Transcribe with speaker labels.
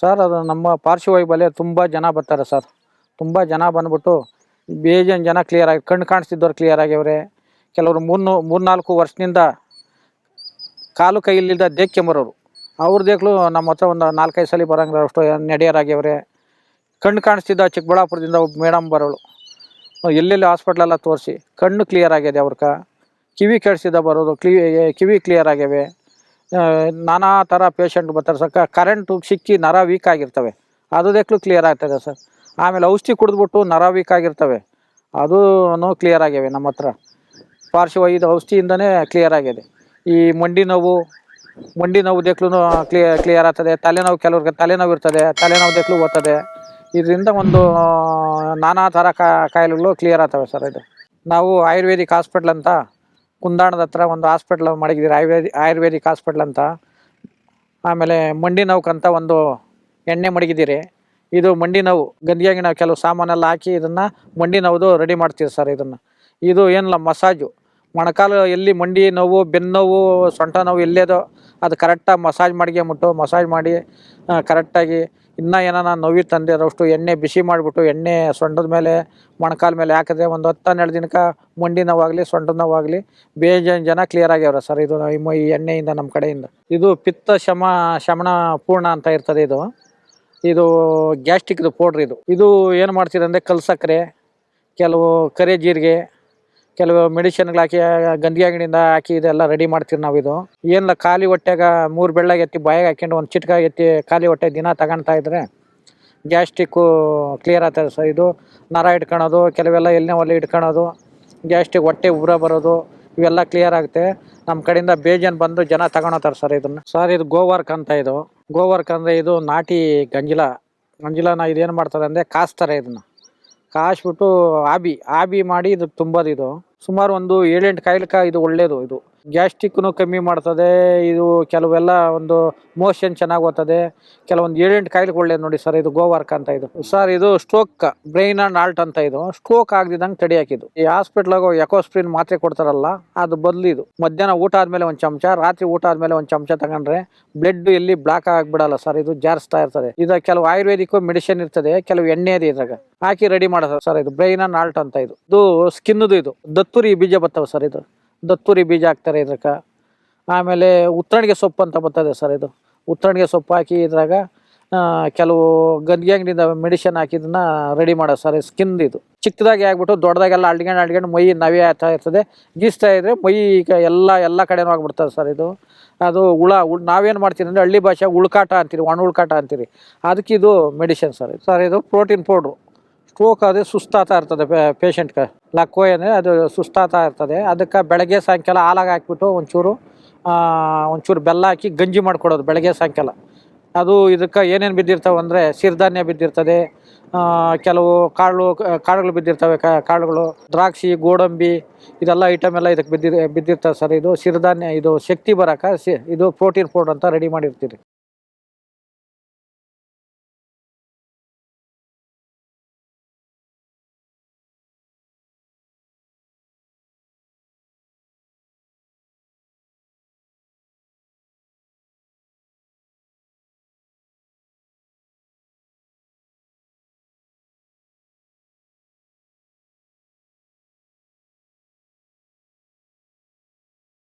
Speaker 1: Sir ಅದು ನಮ್ಮ ಪಾರ್ಶ್ವವೈಬಲ್ಯ ತುಂಬ ಜನ ಬರ್ತಾರೆ ಸರ್. ತುಂಬ ಜನ ಬಂದ್ಬಿಟ್ಟು ಬೇಜಾನ್ ಜನ ಕ್ಲಿಯರ್ ಆಗಿ ಕಣ್ಣು ಕಾಣಿಸ್ತಿದ್ದವ್ರು ಕ್ಲಿಯರ್ ಆಗ್ಯವ್ರೆ. ಕೆಲವರು 3-4 ವರ್ಷದಿಂದ ಕಾಲು ಕೈ ಇಲ್ಲಿದ್ದ ದೇಕ್ಕೆಂಬರೋರು ಅವ್ರು ದೇಕ್ಲು ನಮ್ಮ ಹತ್ರ ಒಂದು 4-5 ಸಲ ಬರೋಂಗಷ್ಟು ನಡೆಯೋರಾಗ್ಯವ್ರೆ. ಕಣ್ಣು ಕಾಣಿಸ್ತಿದ್ದ ಚಿಕ್ಕಬಳ್ಳಾಪುರದಿಂದ ಒಬ್ಬ ಮೇಡಮ್ ಬರೋಳು, ಎಲ್ಲೆಲ್ಲಿ ಹಾಸ್ಪಿಟ್ಲೆಲ್ಲ ತೋರಿಸಿ ಕಣ್ಣು ಕ್ಲಿಯರ್ ಆಗಿದೆ ಅವ್ರಕ. ಕಿವಿ ಕೇಳಿಸಿದ ಬರೋದು ಕಿವಿ ಕ್ಲಿಯರ್ ಆಗ್ಯವೆ. ನಾನಾ ಥರ ಪೇಷಂಟ್ ಬರ್ತಾರೆ ಸರ್. ಕರೆಂಟು ಸಿಕ್ಕಿ ನರ ವೀಕ್ ಆಗಿರ್ತವೆ, ಅದು ದೇಕ್ಲು ಕ್ಲಿಯರ್ ಆಗ್ತದೆ ಸರ್. ಆಮೇಲೆ ಔಷಧಿ ಕುಡಿದ್ಬಿಟ್ಟು ನರ ವೀಕ್ ಆಗಿರ್ತವೆ, ಅದೂ ಕ್ಲಿಯರ್ ಆಗ್ಯವೆ ನಮ್ಮ ಹತ್ರ. ಪಾರ್ಶ್ವವಾಯು ಔಷಧಿಯಿಂದನೇ ಕ್ಲಿಯರ್ ಆಗಿದೆ. ಈ ಮಂಡಿ ನೋವು ದೇಕ್ಲು ಕ್ಲಿಯರ್ ಆಗ್ತದೆ. ತಲೆನೋವು, ಕೆಲವ್ರಿಗೆ ತಲೆನೋವು ಇರ್ತದೆ, ತಲೆನೋವು ದೇಕ್ಲು ಓದ್ತದೆ. ಇದರಿಂದ ಒಂದು ನಾನಾ ಥರ ಕಾಯಿಲೆಗಳು ಕ್ಲಿಯರ್ ಆಗ್ತವೆ ಸರ್. ಇದು ನಾವು ಆಯುರ್ವೇದಿಕ್ ಹಾಸ್ಪಿಟ್ಲ್ ಅಂತ ಕುಂದಾಣದ ಹತ್ರ ಒಂದು ಹಾಸ್ಪಿಟ್ಲ್ ಮಾಡಿದ್ದೀರಿ, ಆಯುರ್ವೇದಿಕ್ ಹಾಸ್ಪಿಟ್ಲ್ ಅಂತ. ಆಮೇಲೆ ಮಂಡಿ ನೋವುಕ್ಕಂತ ಒಂದು ಎಣ್ಣೆ ಮಡಗಿದ್ದೀರಿ. ಇದು ಮಂಡಿ ನೋವು ಗಂದಿಯಾಗಿ ನಾವು ಕೆಲವು ಸಾಮಾನೆಲ್ಲ ಹಾಕಿ ಇದನ್ನು ಮಂಡಿ ನೋವುದು ರೆಡಿ ಮಾಡ್ತೀವಿ ಸರ್. ಇದು ಏನಿಲ್ಲ, ಮಸಾಜು. ಮೊಣಕಾಲು ಎಲ್ಲಿ ಮಂಡಿ ನೋವು, ಬೆನ್ನು ನೋವು, ಸೊಂಟ ನೋವು ಎಲ್ಲೇದೋ ಅದು ಕರೆಕ್ಟಾಗಿ ಮಸಾಜ್ ಮಾಡಿ ಕರೆಕ್ಟಾಗಿ ಇನ್ನೂ ಏನಾನ ನೋವು ತಂದಿರೋಷ್ಟು ಎಣ್ಣೆ ಬಿಸಿ ಮಾಡಿಬಿಟ್ಟು ಎಣ್ಣೆ ಸೊಂಟದ ಮೇಲೆ ಮೊಣಕಾಲ ಮೇಲೆ ಹಾಕಿದ್ರೆ ಒಂದು 10-12 ದಿನಕ್ಕೆ ಮಂಡಿ ನೋವಾಗಲಿ ಸೊಂಟದ ನೋವಾಗಲಿ ಬೇಜಾನ್ ಜನ ಕ್ಲಿಯರ್ ಆಗ್ಯಾವ್ರೆ ಸರ್. ಇದು ಈ ಎಣ್ಣೆಯಿಂದ ನಮ್ಮ ಕಡೆಯಿಂದ. ಇದು ಪಿತ್ತ ಶಮನ ಪೂರ್ಣ ಅಂತ ಇರ್ತದೆ. ಇದು ಗ್ಯಾಸ್ಟ್ರಿಕ್ದು ಪೌಡ್ರ್. ಇದು ಏನು ಮಾಡ್ತೀರಿ ಅಂದರೆ ಕಲ್ಸಕ್ಕರೆ, ಕೆಲವು ಕರೆ ಜೀರಿಗೆ, ಕೆಲವು ಮೆಡಿಷನ್ಗಳು ಹಾಕಿ ಗಂಧಿ ಅಂಗಡಿಯಿಂದ ಹಾಕಿ ಇದೆಲ್ಲ ರೆಡಿ ಮಾಡ್ತೀವಿ ನಾವು. ಇದು ಏನಿಲ್ಲ, ಖಾಲಿ ಹೊಟ್ಟೆಗ 3 ಬೆಳ್ಳಗೆ ಎತ್ತಿ ಬಾಯಿಗೆ ಹಾಕ್ಕೊಂಡು ಒಂದು ಚಿಟ್ಕ ಎತ್ತಿ ಖಾಲಿ ಹೊಟ್ಟೆ ದಿನ ತಗೊಳ್ತಾ ಇದ್ರೆ ಗ್ಯಾಸ್ಟ್ರಿಕ್ಕು ಕ್ಲಿಯರ್ ಆಗ್ತದೆ ಸರ್. ಇದು ನರ ಇಟ್ಕೊಳೋದು, ಕೆಲವೆಲ್ಲ ಎಣ್ಣೆ ಒಲೆ ಇಟ್ಕೊಳೋದು, ಗ್ಯಾಸ್ಟ್ರಿಕ್ ಹೊಟ್ಟೆ ಉಬ್ರ ಬರೋದು ಇವೆಲ್ಲ ಕ್ಲಿಯರ್ ಆಗುತ್ತೆ. ನಮ್ಮ ಕಡೆಯಿಂದ ಬೇಜಾನ್ ಬಂದು ಜನ ತಗೊಳೋತಾರೆ ಸರ್ ಇದನ್ನು. ಸರ್ ಇದು ಗೋವರ್ಕ್ ಅಂತ. ಗೋವರ್ಕ್ ಅಂದರೆ ಇದು ನಾಟಿ ಗಂಜಿಲನ ಇದೇನು ಮಾಡ್ತಾರೆ ಅಂದರೆ ಕಾಸ್ತಾರೆ. ಇದನ್ನು ಕಾಯಿಸ್ಬಿಟ್ಟು ಆಬಿ ಮಾಡಿ ಇದು ತುಂಬೋದು. ಇದು ಸುಮಾರು ಒಂದು 7-8 ಕಾಯಿಲೆಗೆ ಇದು ಒಳ್ಳೇದು. ಇದು ಗ್ಯಾಸ್ಟ್ರಿಕ್ನು ಕಮ್ಮಿ ಮಾಡ್ತದೆ. ಇದು ಕೆಲವೆಲ್ಲ ಒಂದು ಮೋಷನ್ ಚೆನ್ನಾಗಿ ಹೋಗ್ತದೆ. ಕೆಲವೊಂದು 7-8 ಕಾಯಿಲೆಗೆ ಒಳ್ಳೇದು ನೋಡಿ ಸರ್. ಇದು ಗೋವರ್ಕ್ ಅಂತ. ಸರ್ ಇದು ಸ್ಟ್ರೋಕ್, ಬ್ರೈನ್ ಆ್ಯಂಡ್ ಹಾರ್ಟ್ ಅಂತ. ಇದು ಸ್ಟ್ರೋಕ್ ಆಗದಿದ್ದಂಗೆ ತಡಿಯಾಕಿದ್ದು. ಈ ಹಾಸ್ಪಿಟ್ಲಾಗ ಎಕೋಸ್ಪ್ರಿನ್ ಮಾತ್ರೆ ಕೊಡ್ತಾರಲ್ಲ, ಅದು ಬದಲು ಇದು ಮಧ್ಯಾಹ್ನ ಊಟ ಆದಮೇಲೆ ಒಂದು ಚಮಚ, ರಾತ್ರಿ ಊಟ ಆದಮೇಲೆ ಒಂದು ಚಮಚ ತಗೊಂಡ್ರೆ ಬ್ಲಡ್ ಎಲ್ಲಿ ಬ್ಲಾಕ್ ಆಗಿಬಿಡಲ್ಲ ಸರ್. ಇದು ಜಾರಿಸ್ತಾ ಇರ್ತದೆ. ಇದು ಕೆಲವು ಆಯುರ್ವೇದಿಕ್ ಮೆಡಿಸಿನ್ ಇರ್ತದೆ, ಕೆಲವು ಎಣ್ಣೆ ಇದೆ ಇದ್ರಾಗ ಹಾಕಿ ರೆಡಿ ಮಾಡೋದು ಸರ್. ಇದು ಬ್ರೈನ್ ಆ್ಯಂಡ್ ಹಾರ್ಟ್ ಅಂತ. ಇದು ಸ್ಕಿನ್ದು. ಇದು ದತ್ತುರಿ ಬೀಜ ಬರ್ತವೆ ಸರ್. ಇದು ದತ್ತುರಿ ಬೀಜ ಹಾಕ್ತಾರೆ ಇದಕ್ಕೆ. ಆಮೇಲೆ ಉತ್ತರಣಿಗೆ ಸೊಪ್ಪು ಅಂತ ಬರ್ತದೆ ಸರ್. ಇದು ಉತ್ತರಣಿಗೆ ಸೊಪ್ಪು ಹಾಕಿ ಇದ್ರಾಗ ಕೆಲವು ಗಂಧಿ ಅಂಗಡಿಯಿಂದ ಮೆಡಿಸಿನ್ ಹಾಕಿದನ್ನ ರೆಡಿ ಮಾಡೋದು ಸರ್. ಸ್ಕಿನ್ದು ಇದು ಚಿಕ್ಕದಾಗಿ ಆಗ್ಬಿಟ್ಟು ದೊಡ್ಡದಾಗೆಲ್ಲ ಅಳ್ಕೊಂಡು ಮೈ ನವೆ ಆಗ್ತಾ ಇರ್ತದೆ. ಗೀಸ್ತಾ ಇದ್ರೆ ಮೈ ಈಗ ಎಲ್ಲ ಕಡೆನೂ ಆಗ್ಬಿಡ್ತದೆ ಸರ್. ಅದು ನಾವೇನು ಮಾಡ್ತೀವಿ ಅಂದರೆ ಹಳ್ಳಿ ಭಾಷೆ ಉಳ್ಕಾಟ ಅಂತೀರಿ, ಒಣ ಉಳ್ಕಾಟ ಅಂತೀರಿ. ಅದಕ್ಕೆ ಇದು ಮೆಡಿಸಿನ್ ಸರ್. ಇದು ಪ್ರೋಟೀನ್ ಪೌಡ್ರು. ಸ್ಟ್ರೋಕ್ ಆದರೆ ಸುಸ್ತಾಗ್ತಾ ಇರ್ತದೆ ಪೇಷಂಟ್ಗೆ. ಲಕ್ಕೋಯ್ ಅಂದರೆ ಅದು ಸುಸ್ತಾಗ್ತಾ ಇರ್ತದೆ. ಅದಕ್ಕೆ ಬೆಳಗ್ಗೆ ಸಾಯಂಕಾಲ ಹಾಲಾಗಿ ಹಾಕ್ಬಿಟ್ಟು ಒಂಚೂರು ಬೆಲ್ಲ ಹಾಕಿ ಗಂಜಿ ಮಾಡ್ಕೊಡೋದು ಬೆಳಗ್ಗೆ ಸಾಯಂಕಾಲ. ಅದು ಇದಕ್ಕೆ ಏನೇನು ಬಿದ್ದಿರ್ತಾವೆ ಅಂದರೆ ಸಿರಿಧಾನ್ಯ ಬಿದ್ದಿರ್ತದೆ, ಕೆಲವು ಕಾಳುಗಳು ಬಿದ್ದಿರ್ತವೆ, ಕಾಳುಗಳು, ದ್ರಾಕ್ಷಿ, ಗೋಡಂಬಿ, ಇದೆಲ್ಲ ಐಟಮ್ ಎಲ್ಲ ಇದಕ್ಕೆ ಬಿದ್ದಿರ್ತದೆ ಸರ್. ಇದು ಸಿರಿಧಾನ್ಯ. ಇದು ಶಕ್ತಿ ಬರೋಕೆ ಇದು ಪ್ರೋಟೀನ್ ಪೌಡ್ರ್ ಅಂತ ರೆಡಿ ಮಾಡಿರ್ತೀರಿ.